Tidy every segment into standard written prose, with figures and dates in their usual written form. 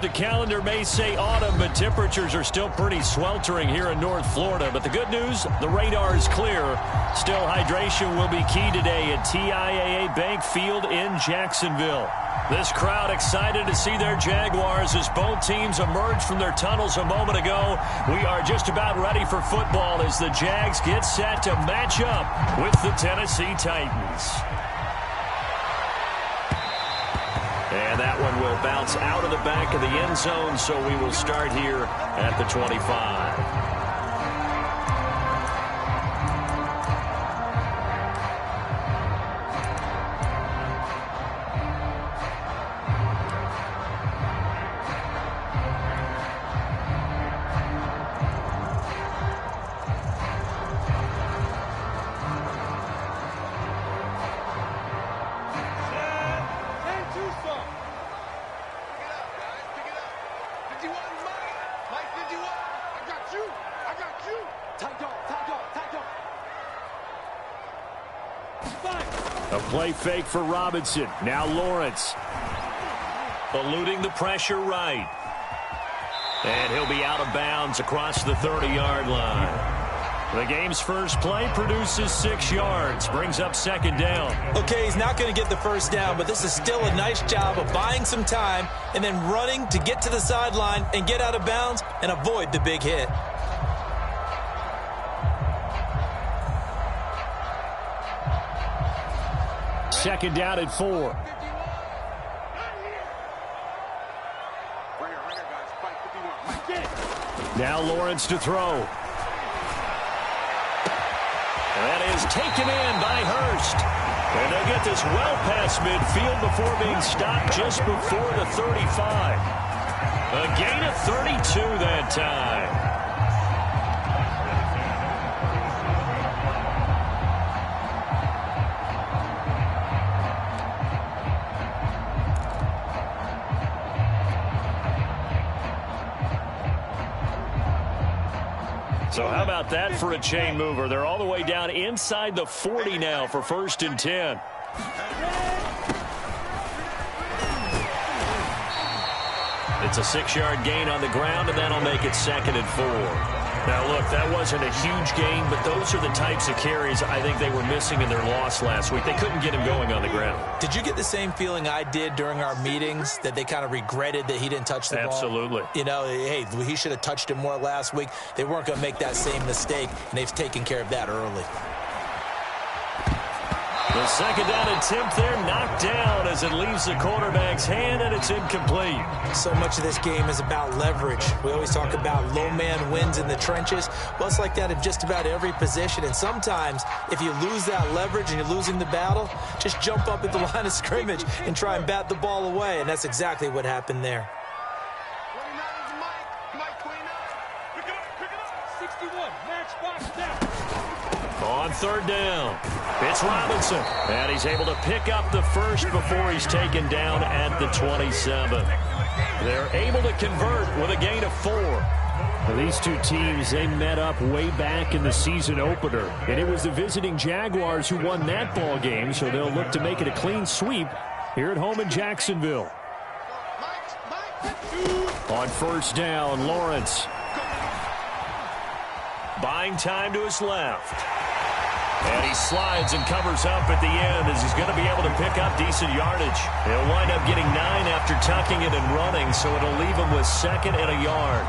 The calendar may say autumn, but temperatures are still pretty sweltering here in North Florida. But the good news, the radar is clear. Still, hydration will be key today at TIAA Bank Field in Jacksonville. This crowd excited to see their Jaguars as both teams emerged from their tunnels a moment ago. We are just about ready for football as the Jags get set to match up with the Tennessee Titans. And that one will bounce out of the back of the end zone, so we will start here at the 25. A play fake for Robinson. Now Lawrence. Eluding the pressure right. And he'll be out of bounds across the 30-yard line. The game's first play produces 6 yards. Brings up second down. Okay, he's not going to get the first down, but this is still a nice job of buying some time and then running to get to the sideline and get out of bounds and avoid the big hit. Second down at 4. Now Lawrence to throw. That is taken in by Hurst. And they get this well past midfield before being stopped just before the 35. A gain of 32 that time. So how about that for a chain mover? They're all the way down inside the 40 now for 1st and 10. It's a 6-yard gain on the ground, and that'll make it 2nd and 4. Now, look, that wasn't a huge gain, but those are the types of carries I think they were missing in their loss last week. They couldn't get him going on the ground. Did you get the same feeling I did during our meetings, that they kind of regretted that he didn't touch the ball? Absolutely. You know, hey, he should have touched it more last week. They weren't going to make that same mistake, and they've taken care of that early. The second down attempt there knocked down as it leaves the quarterback's hand, and it's incomplete. So much of this game is about leverage. We always talk about low man wins in the trenches. Well, it's like that in just about every position. And sometimes, if you lose that leverage and you're losing the battle, just jump up at the line of scrimmage and try and bat the ball away. And that's exactly what happened there. 61, match box down. On 3rd down, it's Robinson. And he's able to pick up the first before he's taken down at the 27. They're able to convert with a gain of 4. Now, these two teams, they met up way back in the season opener. And it was the visiting Jaguars who won that ball game, so they'll look to make it a clean sweep here at home in Jacksonville. On 1st down, Lawrence. Buying time to his left. And he slides and covers up at the end as he's going to be able to pick up decent yardage. He'll wind up getting 9 after tucking it and running, so it'll leave him with 2nd and a yard.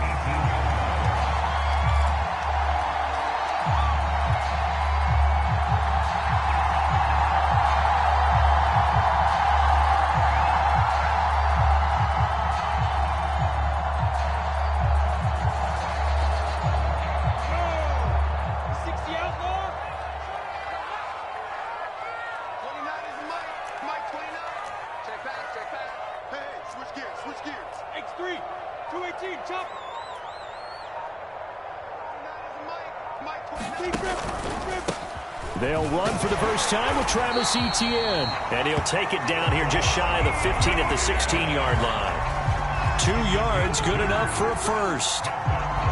They'll run for the first time with Travis Etienne. And he'll take it down here just shy of the 15 at the 16-yard line. 2 yards, good enough for a first.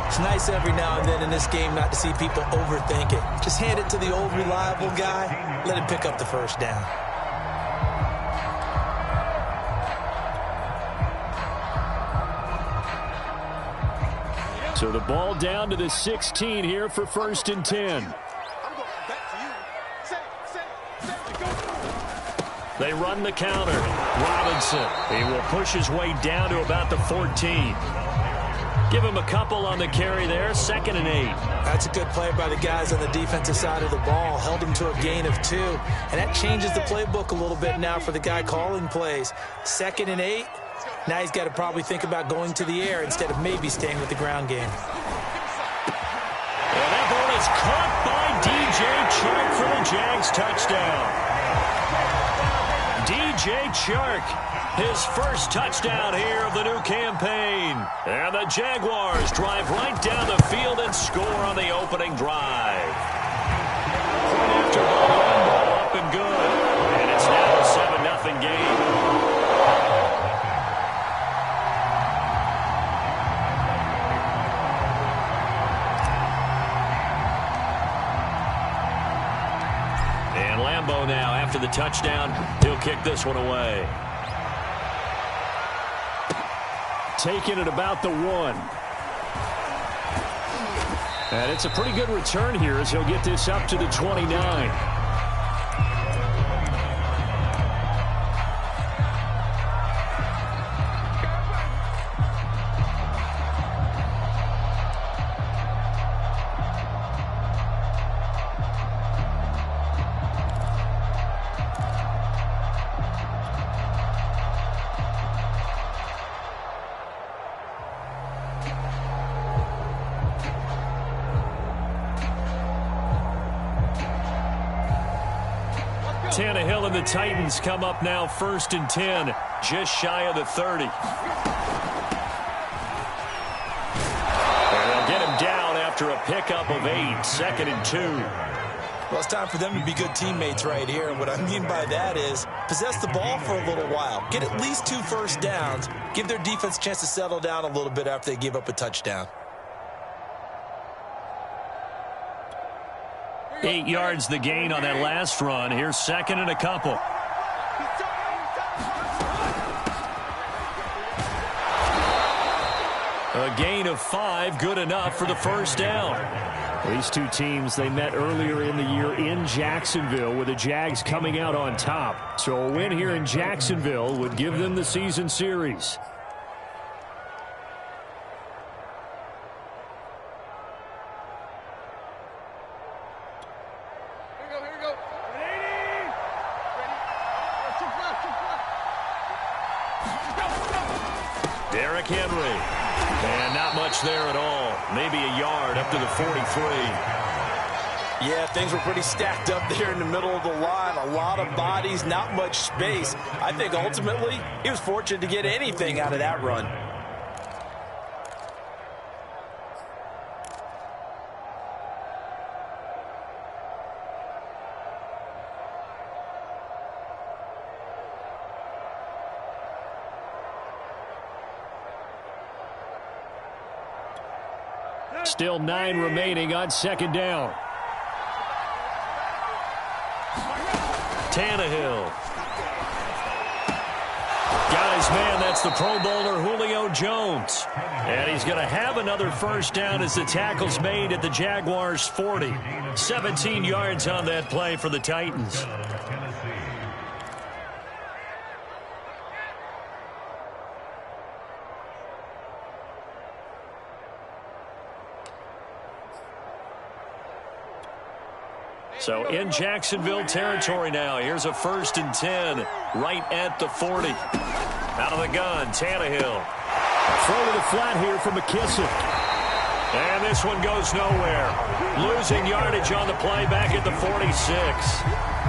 It's nice every now and then in this game not to see people overthink it. Just hand it to the old reliable guy. Let him pick up the first down. So the ball down to the 16 here for 1st and 10. They run the counter. Robinson, he will push his way down to about the 14. Give him a couple on the carry there. 2nd and 8. That's a good play by the guys on the defensive side of the ball. Held him to a gain of 2. And that changes the playbook a little bit now for the guy calling plays. 2nd and 8. Now he's got to probably think about going to the air instead of maybe staying with the ground game. And that ball is caught by DJ Chark for the Jags touchdown. DJ Chark, his first touchdown here of the new campaign. And the Jaguars drive right down the field and score on the opening drive. Point after ball up and good. And it's now a 7-0 game. Now after the touchdown, he'll kick this one away. Taking it about the 1. And it's a pretty good return here as he'll get this up to the 29. Tannehill and the Titans come up now 1st and 10, just shy of the 30. And they'll get him down after a pickup of 8, 2nd and 2. Well, it's time for them to be good teammates right here. And what I mean by that is possess the ball for a little while. Get at least 2 first downs. Give their defense a chance to settle down a little bit after they give up a touchdown. 8 yards the gain on that last run. Here's 2nd and a couple. A gain of 5, good enough for the first down. These two teams, they met earlier in the year in Jacksonville with the Jags coming out on top. So a win here in Jacksonville would give them the season series. Derrick Henry. And not much there at all. Maybe a yard up to the 43. Yeah, things were pretty stacked up there in the middle of the line. A lot of bodies, not much space. I think ultimately he was fortunate to get anything out of that run. Still 9 remaining on 2nd down. Tannehill. Got his man, that's the Pro Bowler Julio Jones. And he's going to have another first down as the tackle's made at the Jaguars' 40. 17 yards on that play for the Titans. So in Jacksonville territory now. Here's a 1st and 10 right at the 40. Out of the gun, Tannehill. Throw to the flat here for McKissick. And this one goes nowhere. Losing yardage on the play back at the 46.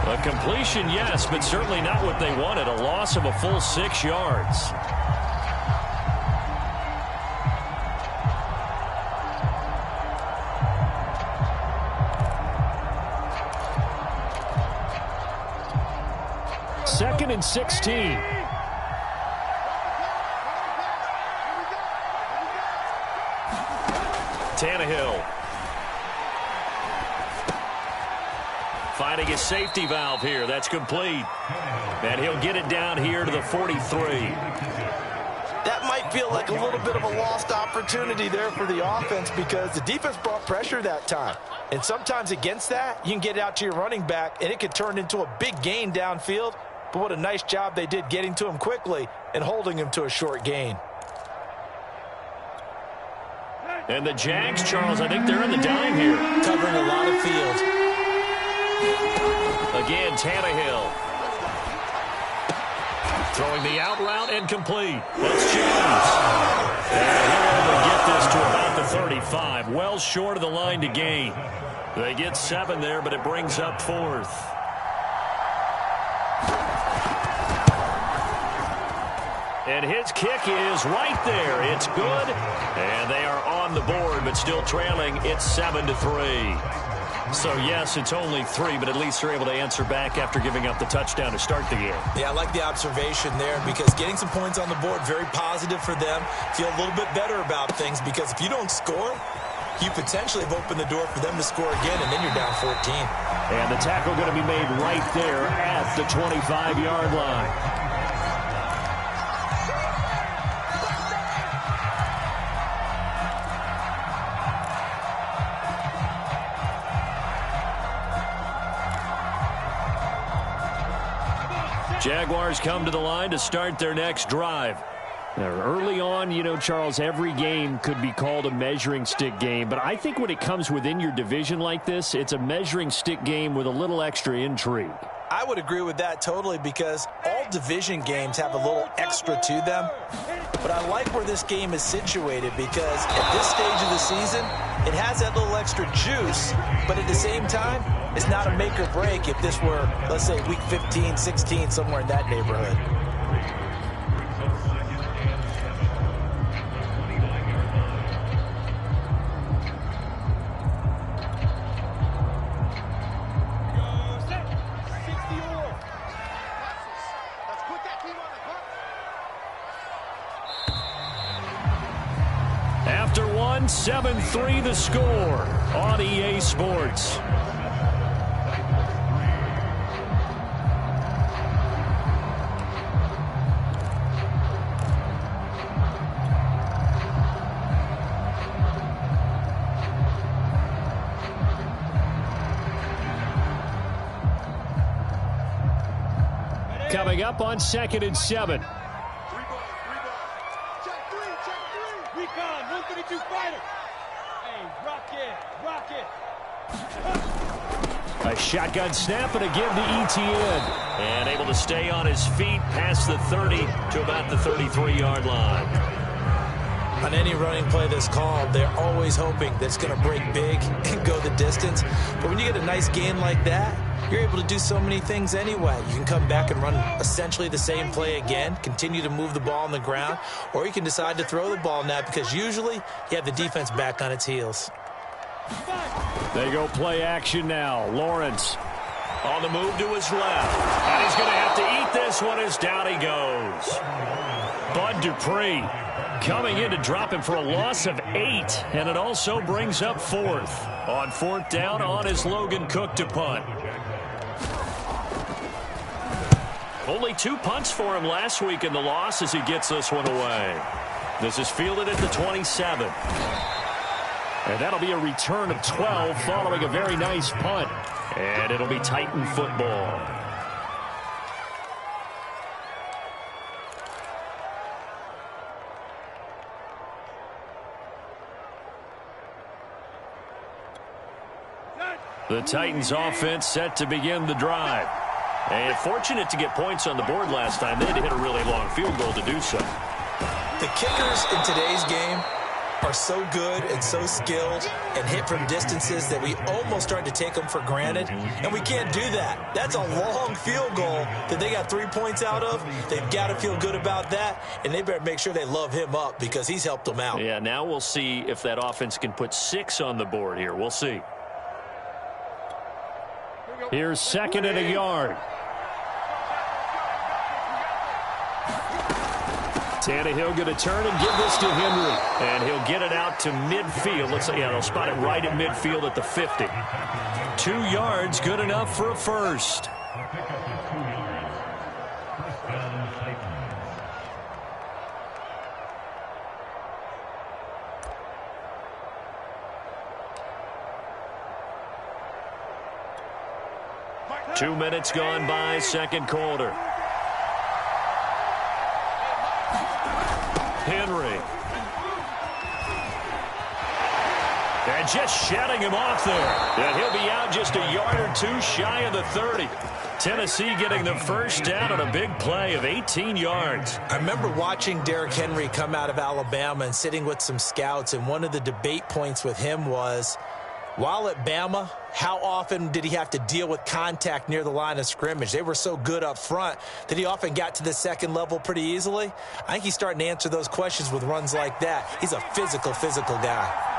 A completion, yes, but certainly not what they wanted. A loss of a full 6 yards. Second and 16. Tannehill. Finding his safety valve here. That's complete. And he'll get it down here to the 43. That might feel like a little bit of a lost opportunity there for the offense because the defense brought pressure that time. And sometimes against that, you can get it out to your running back, and it could turn into a big gain downfield. But what a nice job they did getting to him quickly and holding him to a short gain. And the Jags, Charles, I think they're in the dime here. Covering a lot of field. Again, Tannehill. Throwing the out route and complete. That's Jones. And he'll able to get this to about the 35. Well short of the line to gain. They get 7 there, but it brings up 4th. And his kick is right there. It's good. And they are on the board, but still trailing. It's 7-3. So, yes, it's only 3, but at least they're able to answer back after giving up the touchdown to start the game. Yeah, I like the observation there because getting some points on the board, very positive for them. Feel a little bit better about things because if you don't score, you potentially have opened the door for them to score again, and then you're down 14. And the tackle going to be made right there at the 25-yard line. Jaguars come to the line to start their next drive. Now, early on, you know, Charles, every game could be called a measuring stick game. But I think when it comes within your division like this, it's a measuring stick game with a little extra intrigue. I would agree with that totally because all division games have a little extra to them. But I like where this game is situated because at this stage of the season, it has that little extra juice. But at the same time, it's not a make or break if this were, let's say, week 15, 16, somewhere in that neighborhood. After 7-3 the score on EA Sports. Coming up on 2nd and 7. Recon, 132 fighter. Hey, rock it. A shotgun snap and a give to Etienne. And able to stay on his feet past the 30 to about the 33-yard line. On any running play that's called, they're always hoping that it's going to break big and go the distance. But when you get a nice gain like that, you're able to do so many things anyway. You can come back and run essentially the same play again, continue to move the ball on the ground, or you can decide to throw the ball now because usually you have the defense back on its heels. They go play action now. Lawrence on the move to his left. And he's going to have to eat this one as down he goes. Bud Dupree coming in to drop him for a loss of 8. And it also brings up 4th. On 4th down on his Logan Cook to punt. Only 2 punts for him last week in the loss as he gets this one away. This is fielded at the 27. And that'll be a return of 12 following a very nice punt. And it'll be Titan football. The Titans offense set to begin the drive. And fortunate to get points on the board last time. They had to hit a really long field goal to do so. The kickers in today's game are so good and so skilled and hit from distances that we almost start to take them for granted. And we can't do that. That's a long field goal that they got 3 points out of. They've got to feel good about that. And they better make sure they love him up because he's helped them out. Yeah, now we'll see if that offense can put 6 on the board here. We'll see. Here's 2nd and a yard. Tannehill going to turn and give this to Henry. And he'll get it out to midfield. Looks like, yeah, they'll spot it right at midfield at the 50. 2 yards, good enough for a first. 2 minutes gone by, second quarter. Henry. And just shutting him off there. And he'll be out just a yard or two shy of the 30. Tennessee getting the first down on a big play of 18 yards. I remember watching Derrick Henry come out of Alabama and sitting with some scouts, and one of the debate points with him was, while at Bama, how often did he have to deal with contact near the line of scrimmage? They were so good up front that he often got to the second level pretty easily. I think he's starting to answer those questions with runs like that. He's a physical guy.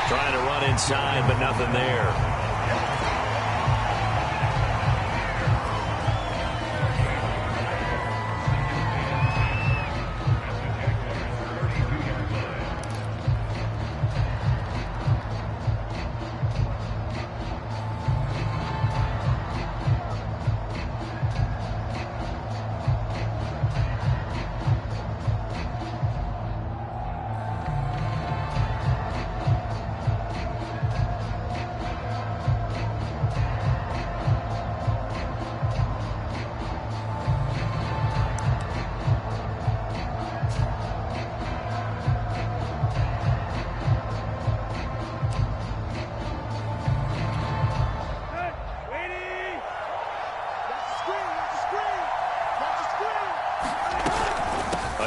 Trying to run inside, but nothing there.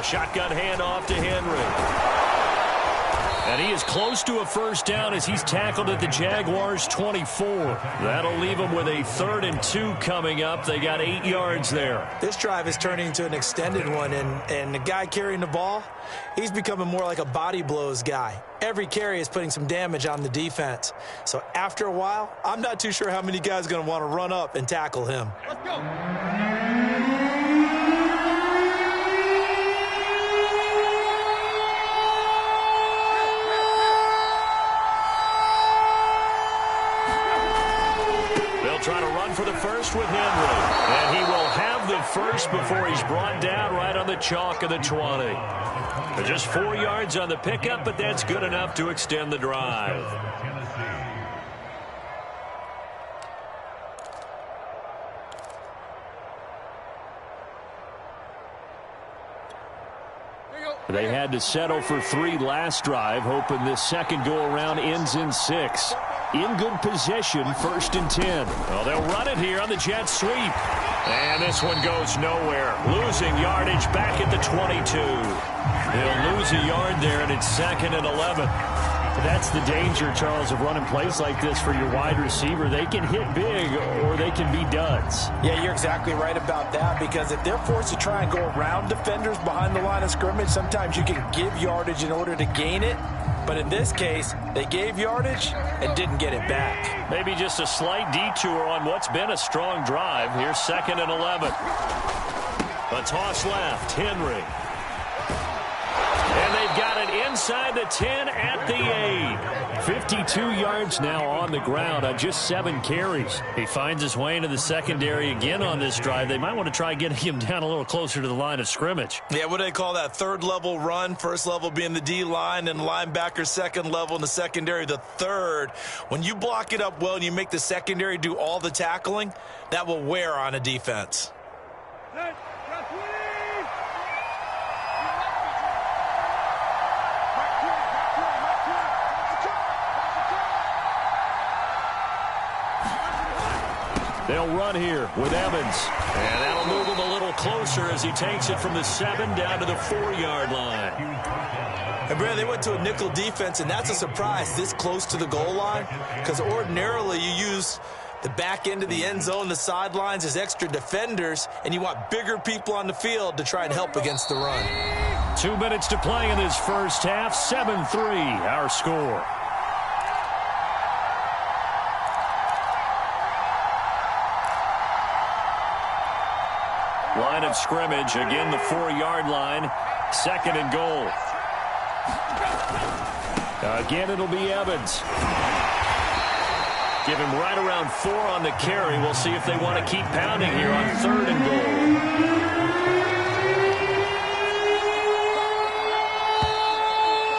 Shotgun handoff to Henry. And he is close to a first down as he's tackled at the Jaguars' 24. That'll leave him with a 3rd and 2 coming up. They got 8 yards there. This drive is turning into an extended one, and the guy carrying the ball, he's becoming more like a body blows guy. Every carry is putting some damage on the defense. So after a while, I'm not too sure how many guys are going to want to run up and tackle him. Let's go. Try to run for the first with Henry. And he will have the first before he's brought down right on the chalk of the 20. Just 4 yards on the pickup, but that's good enough to extend the drive. They had to settle for 3 last drive, hoping this second go-around ends in 6. In good position, 1st and 10. Well, they'll run it here on the jet sweep. And this one goes nowhere. Losing yardage back at the 22. They'll lose a yard there, and it's 2nd and 11. That's the danger, Charles, of running plays like this for your wide receiver. They can hit big or they can be duds. Yeah, you're exactly right about that, because if they're forced to try and go around defenders behind the line of scrimmage, sometimes you can give yardage in order to gain it. But in this case, they gave yardage and didn't get it back. Maybe just a slight detour on what's been a strong drive. Here's 2nd and 11. A toss left, Henry. And they've got it inside the 10 at the 8. 52 yards now on the ground on just 7 carries. He finds his way into the secondary again on this drive. They might want to try getting him down a little closer to the line of scrimmage. Yeah, what do they call that? 3rd level run, 1st level being the D-line, and linebacker 2nd level, and the secondary the 3rd. When you block it up well and you make the secondary do all the tackling, that will wear on a defense. They'll run here with Evans. And that'll move him a little closer as he takes it from the 7 down to the 4-yard line. And Brad, they went to a nickel defense, and that's a surprise this close to the goal line, because ordinarily you use the back end of the end zone, the sidelines as extra defenders, and you want bigger people on the field to try and help against the run. 2 minutes to play in this first half. 7-3 our score. Line of scrimmage, again the 4-yard line, 2nd and goal. Again, it'll be Evans. Give him right around 4 on the carry. We'll see if they want to keep pounding here on 3rd and goal.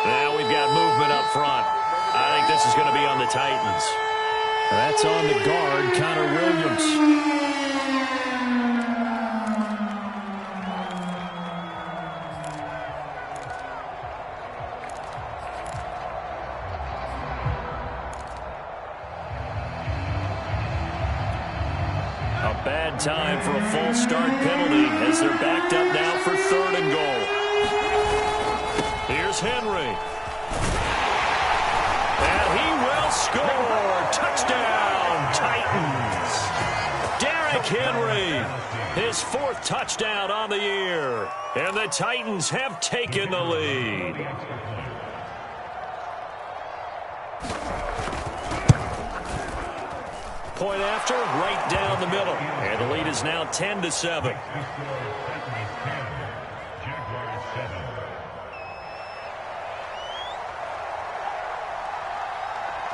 Now we've got movement front. I think this is going to be on the Titans. That's on the guard, Connor Williams. A bad time for a false start penalty as they're backed up now for 3rd and goal. Here's Henry. And he will score. Touchdown, Titans. Derrick Henry, his 4th touchdown on the year. And the Titans have taken the lead. Point after, right down the middle. And the lead is now 10-7.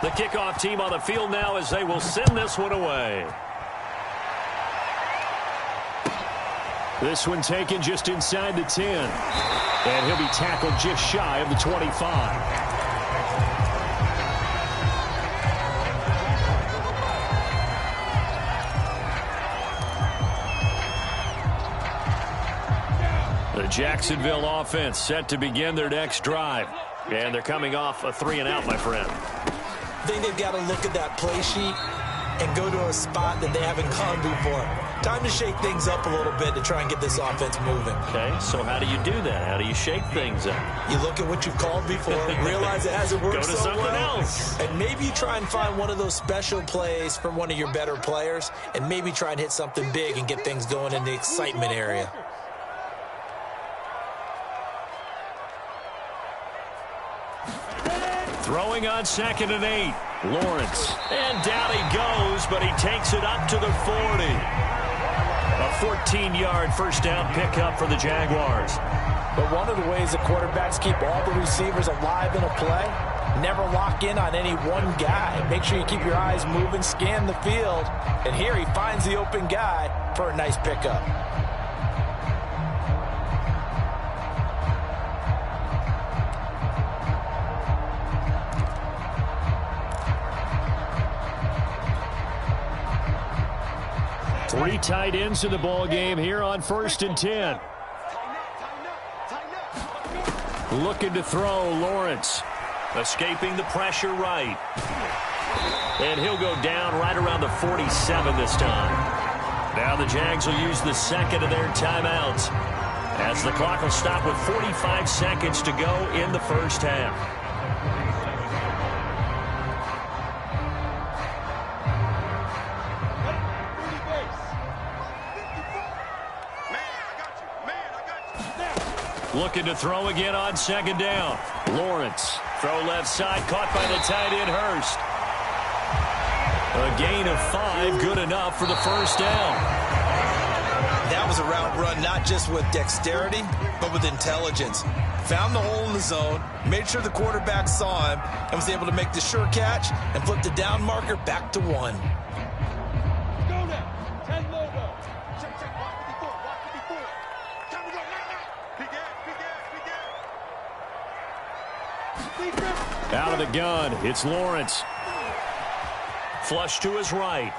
The kickoff team on the field now as they will send this one away. This one taken just inside the 10. And he'll be tackled just shy of the 25. The Jacksonville offense set to begin their next drive. And they're coming off a 3-and-out, my friend. I think they've got to look at that play sheet and go to a spot that they haven't gone before. Time to shake things up a little bit to try and get this offense moving. Okay, so how do you do that? How do you shake things up? You look at what you've called before, realize it hasn't worked go to so something well, else. and maybe you try and find one of those special plays from one of your better players, and maybe try and hit something big and get things going in the excitement area. Throwing on 2nd and 8. Lawrence. And down he goes, but he takes it up to the 40. A 14-yard first down pickup for the Jaguars. But one of the ways the quarterbacks keep all the receivers alive in a play, never lock in on any one guy. Make sure you keep your eyes moving, scan the field. And here he finds the open guy for a nice pickup. Three tight ends in the ball game here on 1st and 10. Looking to throw, Lawrence. Escaping the pressure right. And he'll go down right around the 47 this time. Now the Jags will use the 2nd of their timeouts, as the clock will stop with 45 seconds to go in the first half. Looking to throw again on 2nd down. Lawrence. Throw left side, caught by the tight end, Hurst. A gain of 5, good enough for the first down. That was a route run not just with dexterity, but with intelligence. Found the hole in the zone, made sure the quarterback saw him, and was able to make the sure catch and flip the down marker back to 1. Go now. 10 logo. Check, check. Walk 54. Walk 54. Time to go. Out of the gun, it's Lawrence. Flush to his right.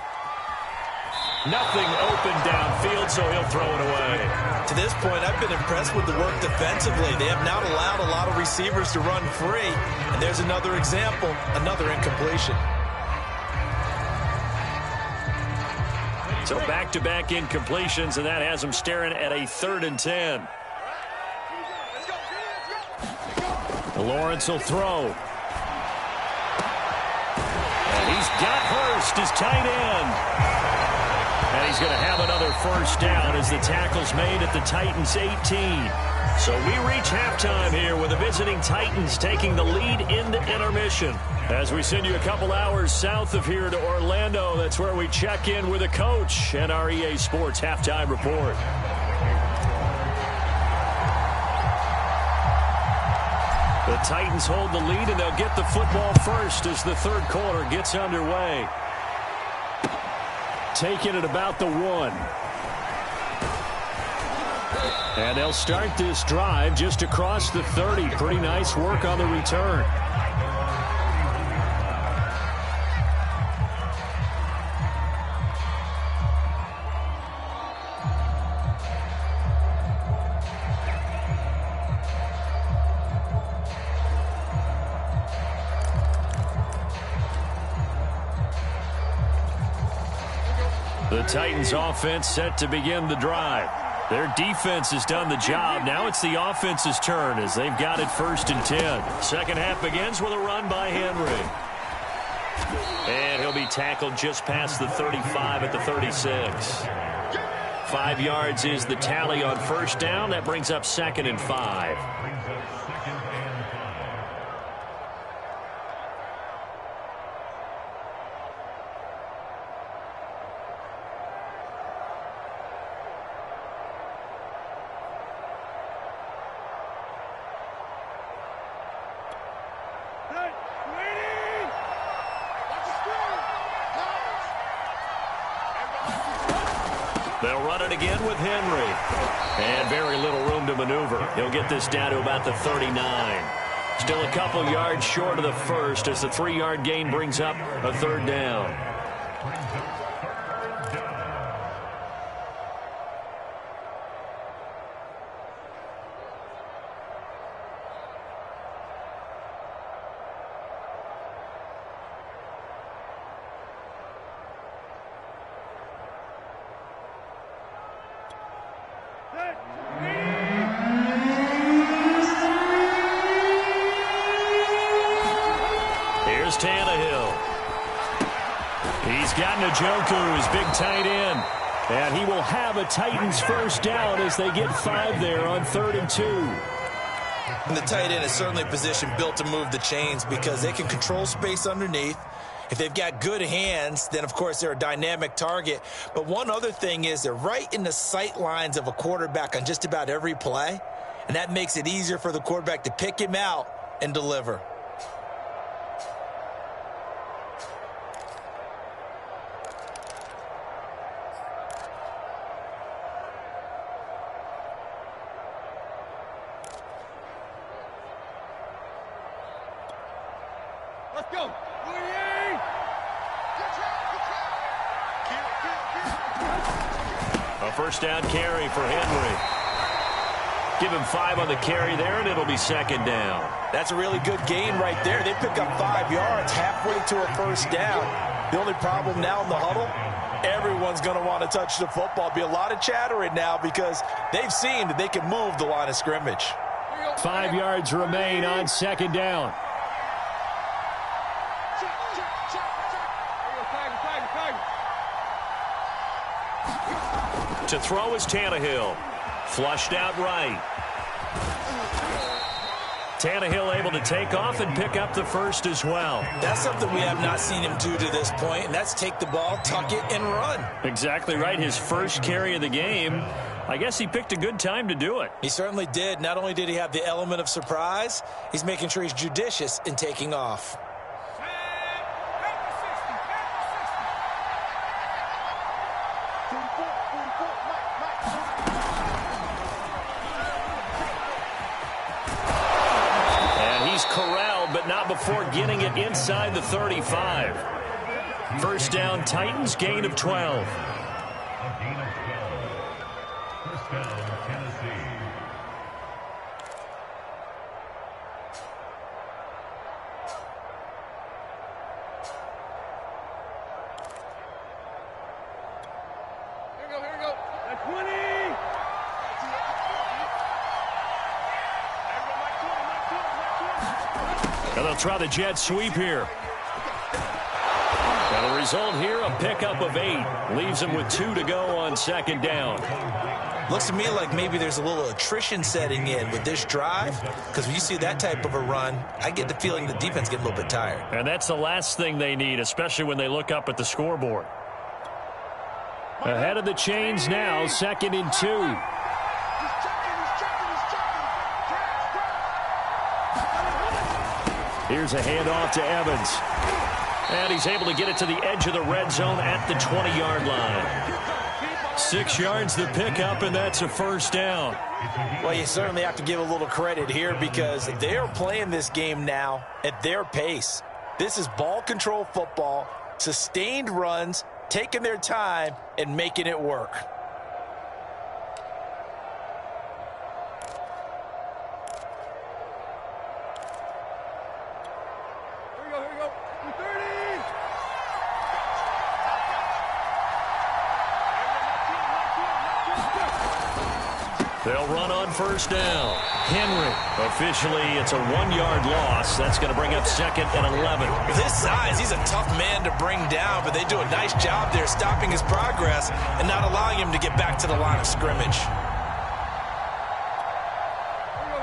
Nothing open downfield, so he'll throw it away. To this point, I've been impressed with the work defensively. They have not allowed a lot of receivers to run free. And there's another example, another incompletion. So back-to-back incompletions, and that has him staring at a 3rd and 10. Lawrence will throw. And he's got Hurst, his tight end. And he's going to have another first down as the tackle's made at the Titans' 18. So we reach halftime here with the visiting Titans taking the lead in the intermission. As we send you a couple hours south of here to Orlando, that's where we check in with a coach and our EA Sports halftime report. The Titans hold the lead, and they'll get the football first as the third quarter gets underway. Taking it about the 1. And they'll start this drive just across the 30. Pretty nice work on the return. The Titans offense set to begin the drive. Their defense has done the job. Now it's the offense's turn as they've got it 1st and 10. Second half begins with a run by Henry. And he'll be tackled just past the 35 at the 36. 5 yards is the tally on 1st down. That brings up 2nd and 5. They'll run it again with Henry. And very little room to maneuver. He'll get this down to about the 39. Still a couple yards short of the first as the 3-yard gain brings up a 3rd down. Here's Tannehill. He's got Njoku, his big tight end. And he will have a Titans 1st down as they get 5 there on 3rd and 2. And the tight end is certainly a position built to move the chains because they can control space underneath. If they've got good hands, then, of course, they're a dynamic target. But one other thing is they're right in the sight lines of a quarterback on just about every play. And that makes it easier for the quarterback to pick him out and deliver. Let's go. A 1st down carry for Henry. Give him 5 on the carry there, and it'll be 2nd down. That's a really good gain right there. They pick up 5 yards halfway to a 1st down. The only problem now in the huddle, everyone's going to want to touch the football. Be a lot of chattering now because they've seen that they can move the line of scrimmage. 5 yards remain on 2nd down. To throw is Tannehill. Flushed out right. Tannehill able to take off and pick up the 1st as well. That's something we have not seen him do to this point, and that's take the ball, tuck it, and run. Exactly right. His 1st carry of the game. I guess he picked a good time to do it. He certainly did. Not only did he have the element of surprise, he's making sure he's judicious in taking off. Corralled, but not before getting it inside the 35. 1st down, Titans, gain of 12. Here we go. That's 20. And they'll try the jet sweep here. And the result here, a pickup of 8. Leaves them with 2 to go on 2nd down. Looks to me like maybe there's a little attrition setting in with this drive, because when you see that type of a run, I get the feeling the defense get a little bit tired. And that's the last thing they need, especially when they look up at the scoreboard. Ahead of the chains now, 2nd and 2. Here's a handoff to Evans. And he's able to get it to the edge of the red zone at the 20-yard line. 6 yards the pickup, and that's a 1st down. Well, you certainly have to give a little credit here because they are playing this game now at their pace. This is ball control football, sustained runs, taking their time, and making it work. Here we go. 30. They'll run on first down. Henry. Officially, it's a 1-yard loss. That's going to bring up 2nd and 11. With his size, he's a tough man to bring down, but they do a nice job there stopping his progress and not allowing him to get back to the line of scrimmage.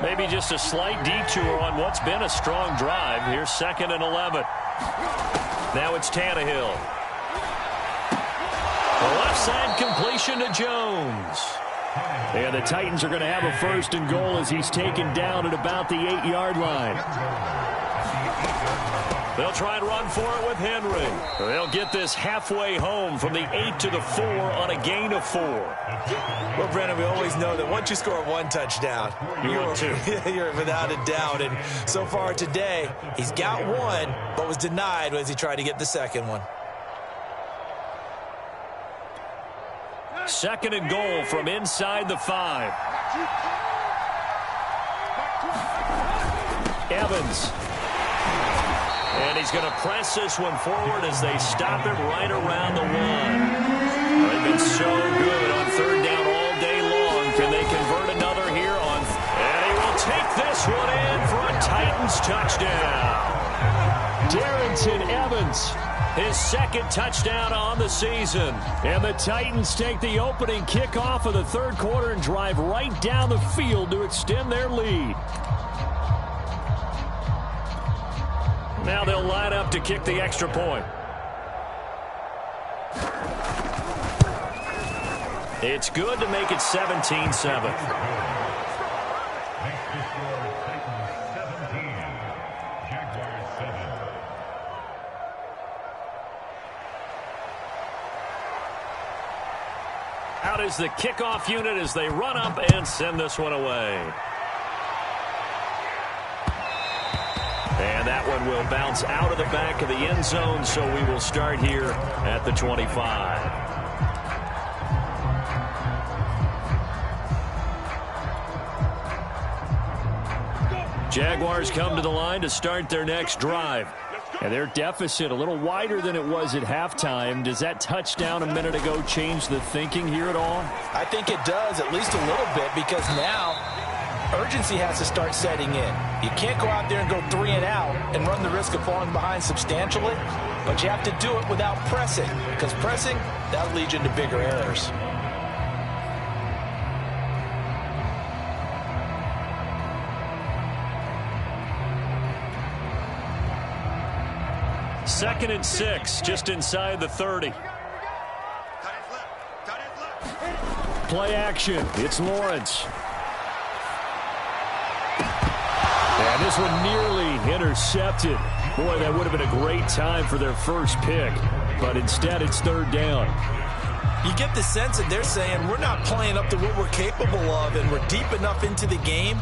Maybe just a slight detour on what's been a strong drive. Here's 2nd and 11. Now it's Tannehill. The left side completion to Jones. And the Titans are going to have a 1st and goal as he's taken down at about the 8-yard line. They'll try and run for it with Henry. They'll get this halfway home from the 8 to the 4 on a gain of 4. Well, Brennan, we always know that once you score 1 touchdown, you're without a doubt. And so far today, he's got 1, but was denied as he tried to get the 2nd one. 2nd and goal from inside the 5. Evans. And he's going to press this one forward as they stop him right around the 1. They've been so good on 3rd down all day long. Can they convert another here on? And he will take this one in for a Titans touchdown. Darrington Evans. His 2nd touchdown on the season. And the Titans take the opening kickoff of the 3rd quarter and drive right down the field to extend their lead. Now they'll line up to kick the extra point. It's good to make it 17-7. Out is the kickoff unit as they run up and send this one away. And that one will bounce out of the back of the end zone, so we will start here at the 25. Jaguars come to the line to start their next drive. And their deficit a little wider than it was at halftime. Does that touchdown a minute ago change the thinking here at all? I think it does, at least a little bit, because now urgency has to start setting in. You can't go out there and go 3 and out and run the risk of falling behind substantially, but you have to do it without pressing, because pressing, that'll lead you into bigger errors. Second and 6, just inside the 30. Play action. It's Lawrence. And this one nearly intercepted. Boy, that would have been a great time for their first pick. But instead, it's 3rd down. You get the sense that they're saying we're not playing up to what we're capable of, and we're deep enough into the game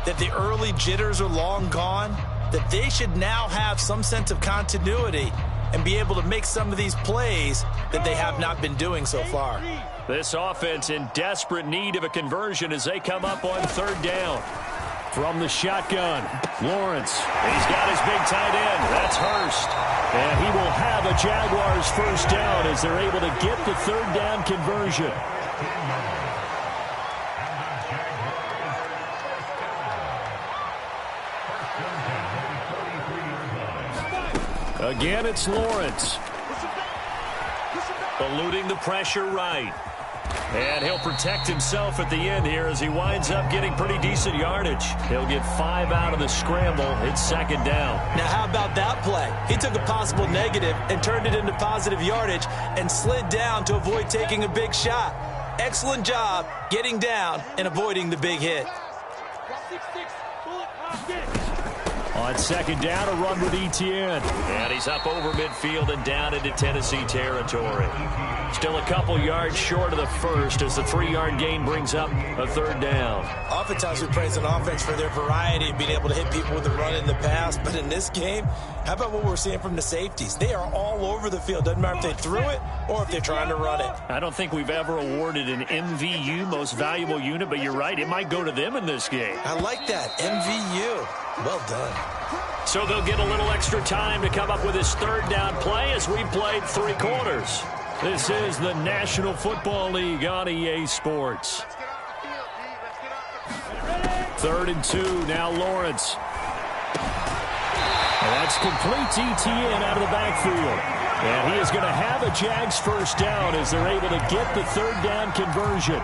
that the early jitters are long gone, that they should now have some sense of continuity and be able to make some of these plays that they have not been doing so far. This offense in desperate need of a conversion as they come up on 3rd down. From the shotgun, Lawrence. He's got his big tight end. That's Hurst. And he will have a Jaguars 1st down as they're able to get the 3rd down conversion. Again, it's Lawrence. Eluding the pressure right. And he'll protect himself at the end here as he winds up getting pretty decent yardage. He'll get 5 out of the scramble. It's 2nd down. Now, how about that play? He took a possible negative and turned it into positive yardage and slid down to avoid taking a big shot. Excellent job getting down and avoiding the big hit. On 2nd down, a run with Etienne. And he's up over midfield and down into Tennessee territory. Still a couple yards short of the first as the 3-yard gain brings up a 3rd down. Oftentimes we praise an offense for their variety of being able to hit people with the run in the pass. But in this game, how about what we're seeing from the safeties? They are all over the field. Doesn't matter if they threw it or if they're trying to run it. I don't think we've ever awarded an MVU, most valuable unit, but you're right. It might go to them in this game. I like that. MVU. Well done. So they'll get a little extra time to come up with his 3rd down play as we played 3 quarters. This is the National Football League on EA Sports. 3rd and 2. Now Lawrence. And that's complete to ETN out of the backfield. And he is going to have a Jags first down as they're able to get the 3rd down conversion.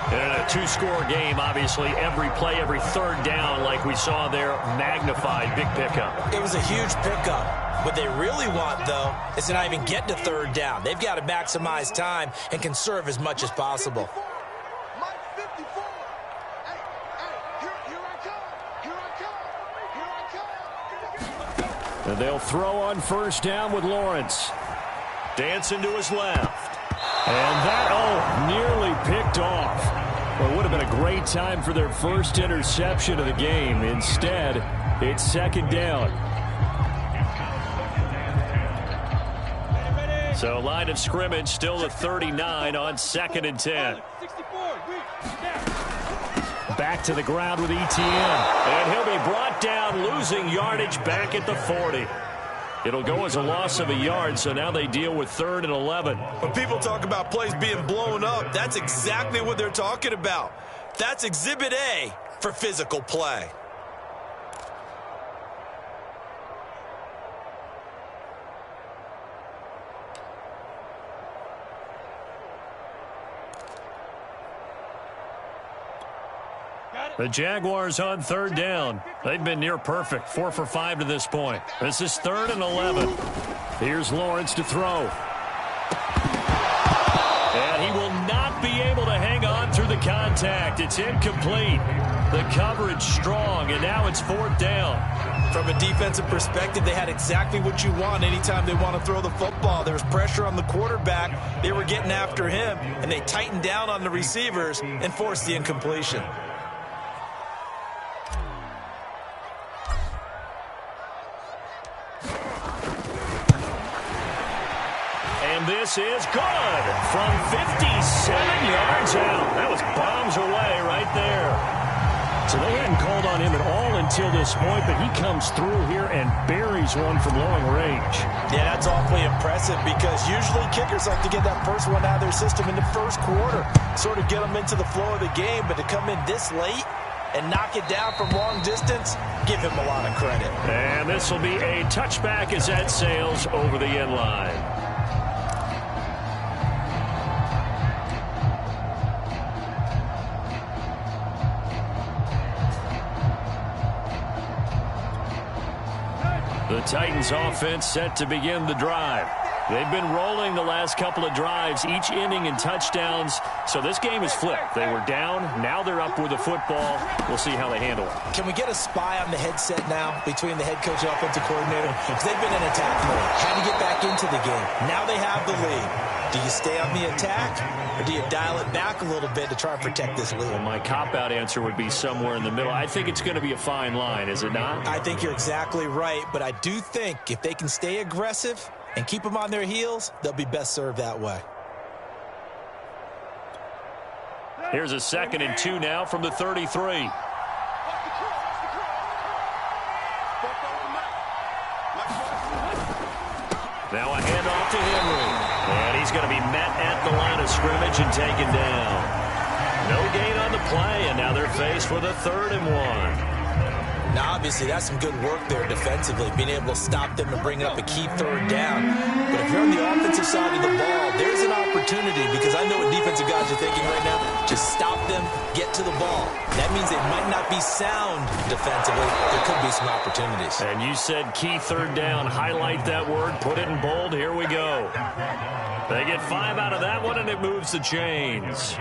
And in a 2-score game, obviously, every play, every 3rd down, like we saw there, magnified. Big pickup. It was a huge pickup. What they really want, though, is to not even get to 3rd down. They've got to maximize time and conserve as much as possible. And they'll throw on 1st down with Lawrence. Dancing to his left. And that, nearly picked off. Well, it would have been a great time for their first interception of the game. Instead, it's 2nd down. So line of scrimmage still the 39 on 2nd and 10. Back to the ground with ETN. And he'll be brought down, losing yardage back at the 40. It'll go as a loss of a yard, so now they deal with 3rd and 11. When people talk about plays being blown up, that's exactly what they're talking about. That's Exhibit A for physical play. The Jaguars on 3rd down. They've been near perfect, 4 for 5 to this point. This is 3rd and 11. Here's Lawrence to throw. And he will not be able to hang on through the contact. It's incomplete. The coverage strong, and now it's 4th down. From a defensive perspective, they had exactly what you want anytime they want to throw the football. There was pressure on the quarterback. They were getting after him, and they tightened down on the receivers and forced the incompletion. This is good from 57 yards out. That was bombs away right there. So they hadn't called on him at all until this point, but he comes through here and buries one from long range. Yeah, that's awfully impressive because usually kickers like to get that first one out of their system in the first quarter, sort of get them into the flow of the game, but to come in this late and knock it down from long distance, give him a lot of credit. And this will be a touchback as that sails over the end line. The Titans offense set to begin the drive. They've been rolling the last couple of drives, each inning in touchdowns. So this game is flipped. They were down. Now they're up with the football. We'll see how they handle it. Can we get a spy on the headset now between the head coach and offensive coordinator? Because they've been in attack mode. Had to get back into the game. Now they have the lead. Do you stay on the attack, or do you dial it back a little bit to try and protect this lead? Well, my cop-out answer would be somewhere in the middle. I think it's going to be a fine line, is it not? I think you're exactly right, but I do think if they can stay aggressive and keep them on their heels, they'll be best served that way. Here's a 2nd and 2 now from the 33. Now a handoff to Henry. And he's going to be met at the line of scrimmage and taken down. No gain on the play, and now they're faced with a 3rd and 1. Now, obviously, that's some good work there defensively, being able to stop them and bring up a key 3rd down. But if you're on the offensive side of the ball, there's an opportunity, because I know what defensive guys are thinking right now. Just stop them, get to the ball. That means they might not be sound defensively. There could be some opportunities. And you said key 3rd down. Highlight that word. Put it in bold. Here we go. They get 5 out of that one, and it moves the chains.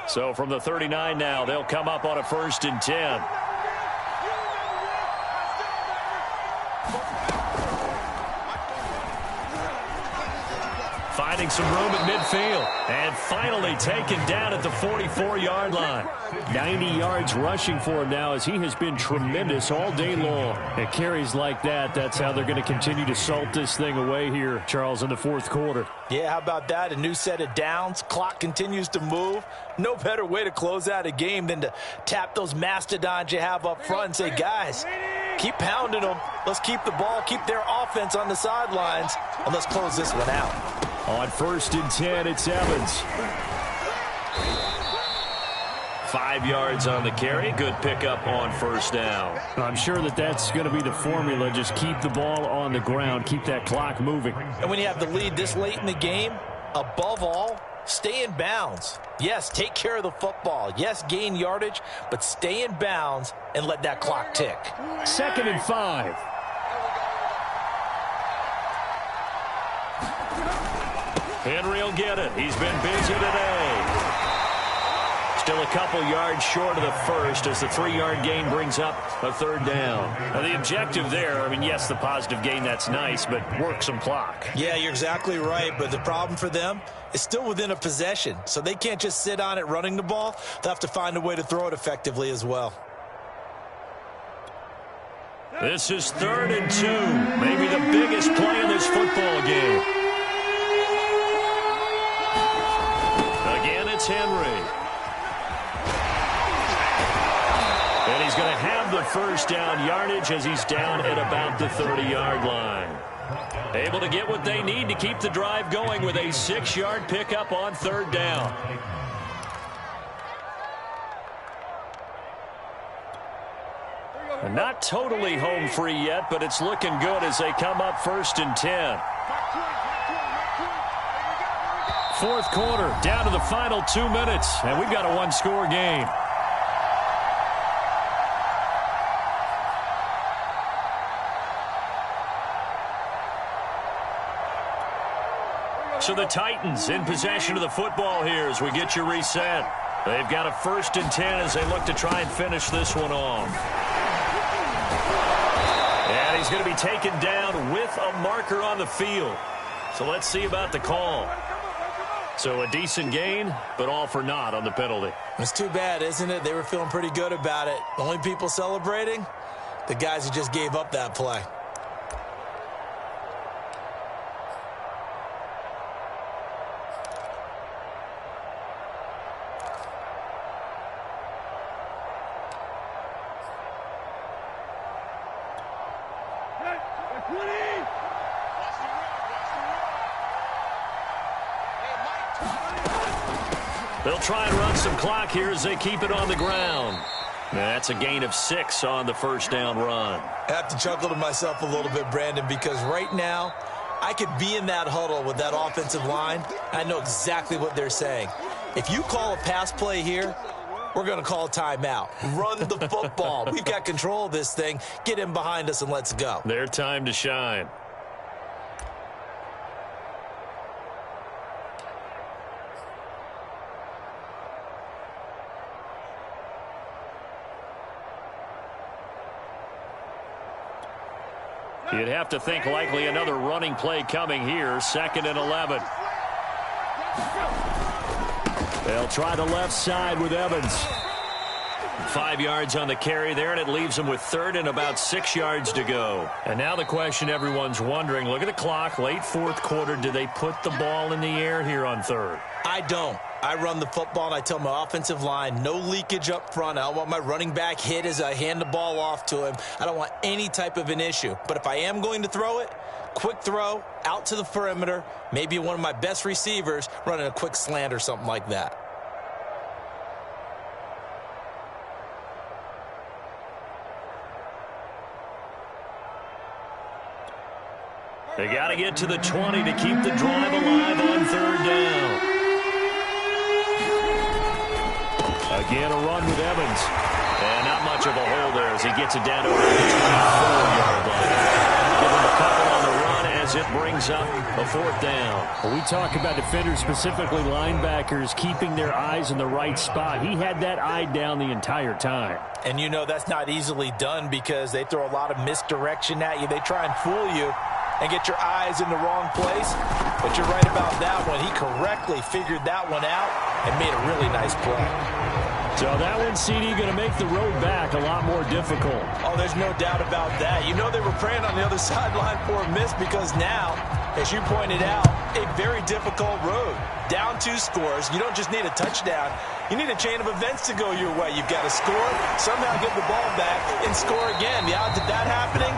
So from the 39 now, they'll come up on a 1st and 10. finding some room at midfield. And finally taken down at the 44-yard line. 90 yards rushing for him now, as he has been tremendous all day long. And carries like that, that's how they're going to continue to salt this thing away here, Charles, in the fourth quarter. Yeah, how about that? A new set of downs. Clock continues to move. No better way to close out a game than to tap those mastodons you have up front and say, guys, keep pounding them. Let's keep the ball, keep their offense on the sidelines, and let's close this one out. On 1st and 10, it's Evans. 5 yards on the carry. Good pickup on 1st down. I'm sure that's going to be the formula. Just keep the ball on the ground. Keep that clock moving. And when you have the lead this late in the game, above all, stay in bounds. Yes, take care of the football. Yes, gain yardage, but stay in bounds and let that clock tick. 2nd and 5. Henry will get it. He's been busy today. Still a couple yards short of the first as the 3-yard gain brings up a 3rd down. Now the objective there, I mean, yes, the positive gain, that's nice, but work some clock. Yeah, you're exactly right, but the problem for them is still within a possession, so they can't just sit on it running the ball. They'll have to find a way to throw it effectively as well. This is 3rd and 2, maybe the biggest play in this football game. Again, it's Henry. And he's going to have the 1st down yardage as he's down at about the 30-yard line. Able to get what they need to keep the drive going with a 6-yard pickup on 3rd down. And not totally home free yet, but it's looking good as they come up 1st and 10. 4th quarter, down to the final 2 minutes, and we've got a 1-score game. So the Titans in possession of the football here as we get you reset. They've got a 1st and 10 as they look to try and finish this one off. And he's going to be taken down with a marker on the field. So let's see about the call. So a decent gain, but all for naught on the penalty. It's too bad, isn't it? They were feeling pretty good about it. The only people celebrating, the guys who just gave up that play. They'll try and run some clock here as they keep it on the ground. That's a gain of 6 on the 1st down run. I have to chuckle to myself a little bit, Brandon, because right now I could be in that huddle with that offensive line. I know exactly what they're saying. If you call a pass play here, we're going to call a timeout. Run the football. We've got control of this thing. Get in behind us and let's go. Their time to shine. You'd have to think likely another running play coming here. 2nd and 11. They'll try the left side with Evans. 5 yards on the carry there, and it leaves them with 3rd and about 6 yards to go. And now the question everyone's wondering, look at the clock, late 4th quarter, do they put the ball in the air here on 3rd? I don't. I run the football, and I tell my offensive line, no leakage up front. I don't want my running back hit as I hand the ball off to him. I don't want any type of an issue. But if I am going to throw it, quick throw, out to the perimeter, maybe one of my best receivers running a quick slant or something like that. They got to get to the 20 to keep the drive alive on 3rd down. Again, a run with Evans. And not much of a hole there as he gets it down to the 24-yard line. Give him a couple on the run as it brings up a 4th down. When we talk about defenders, specifically linebackers, keeping their eyes in the right spot. He had that eye down the entire time. And you know that's not easily done because they throw a lot of misdirection at you. They try and fool you. and get your eyes in the wrong place. But you're right about that one. He correctly figured that one out and made a really nice play. So that one, CD, going to make the road back a lot more difficult. Oh, there's no doubt about that. You know they were praying on the other sideline for a miss because now, as you pointed out, a very difficult road. Down 2 scores. You don't just need a touchdown. You need a chain of events to go your way. You've got to score, somehow get the ball back, and score again. The odds of that happening,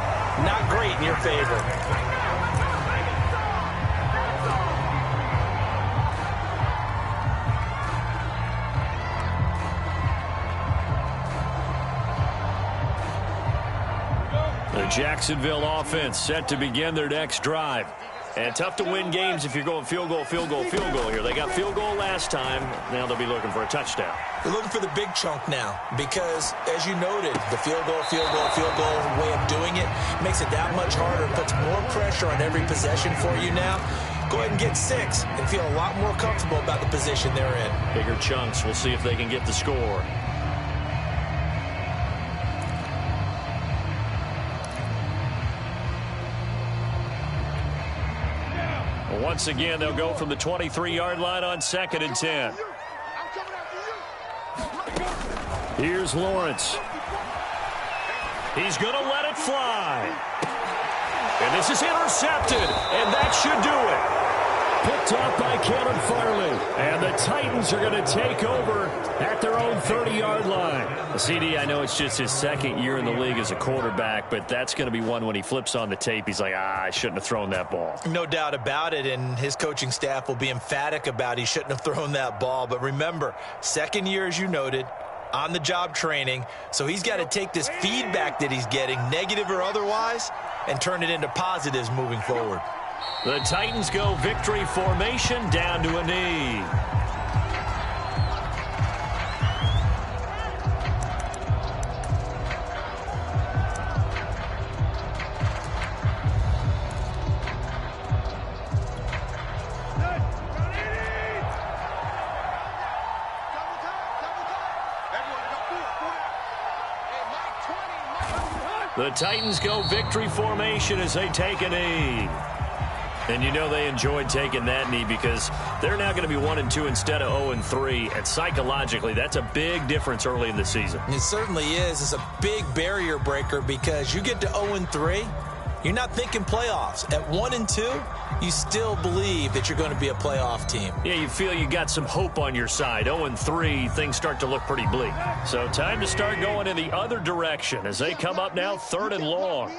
not great in your favor. The Jacksonville offense set to begin their next drive. And tough to win games if you're going field goal, field goal, field goal here. They got field goal last time. Now they'll be looking for a touchdown. They're looking for the big chunk now because, as you noted, the field goal way of doing it makes it that much harder. It puts more pressure on every possession for you now. Go ahead and get 6 and feel a lot more comfortable about the position they're in. Bigger chunks. We'll see if they can get the score. Once again, they'll go from the 23-yard line on 2nd and 10. Here's Lawrence. He's going to let it fly. And this is intercepted, and that should do it. Picked off by Kevin Farley. And the Titans are going to take over at their own 30-yard line. CD, I know it's just his 2nd year in the league as a quarterback, but that's going to be one when he flips on the tape. He's like, I shouldn't have thrown that ball. No doubt about it, and his coaching staff will be emphatic about he shouldn't have thrown that ball. But remember, 2nd year, as you noted, on-the-job training, so he's got to take this feedback that he's getting, negative or otherwise, and turn it into positives moving forward. The Titans go victory formation down to a knee. The Titans go victory formation as they take a knee. And you know they enjoyed taking that knee because they're now going to be 1-2 instead of 0-3. And psychologically, that's a big difference early in the season. It certainly is. It's a big barrier breaker because you get to 0-3, you're not thinking playoffs. At 1-2, you still believe that you're going to be a playoff team. Yeah, you feel you got some hope on your side. 0-3, things start to look pretty bleak. So time to start going in the other direction as they come up now 3rd and long.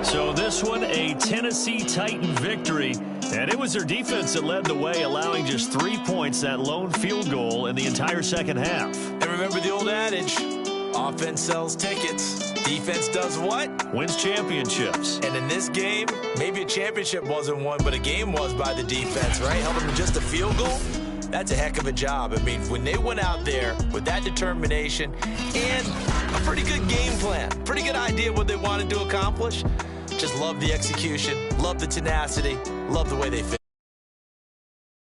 So this one, a Tennessee Titan victory. And it was their defense that led the way, allowing just 3 points, that lone field goal in the entire second half. And remember the old adage, offense sells tickets. Defense does what? Wins championships. And in this game, maybe a championship wasn't won, but a game was by the defense, right? Held them to just a field goal. That's a heck of a job. I mean, when they went out there with that determination and a pretty good game plan, pretty good idea what they wanted to accomplish, just love the execution, love the tenacity, love the way they fit.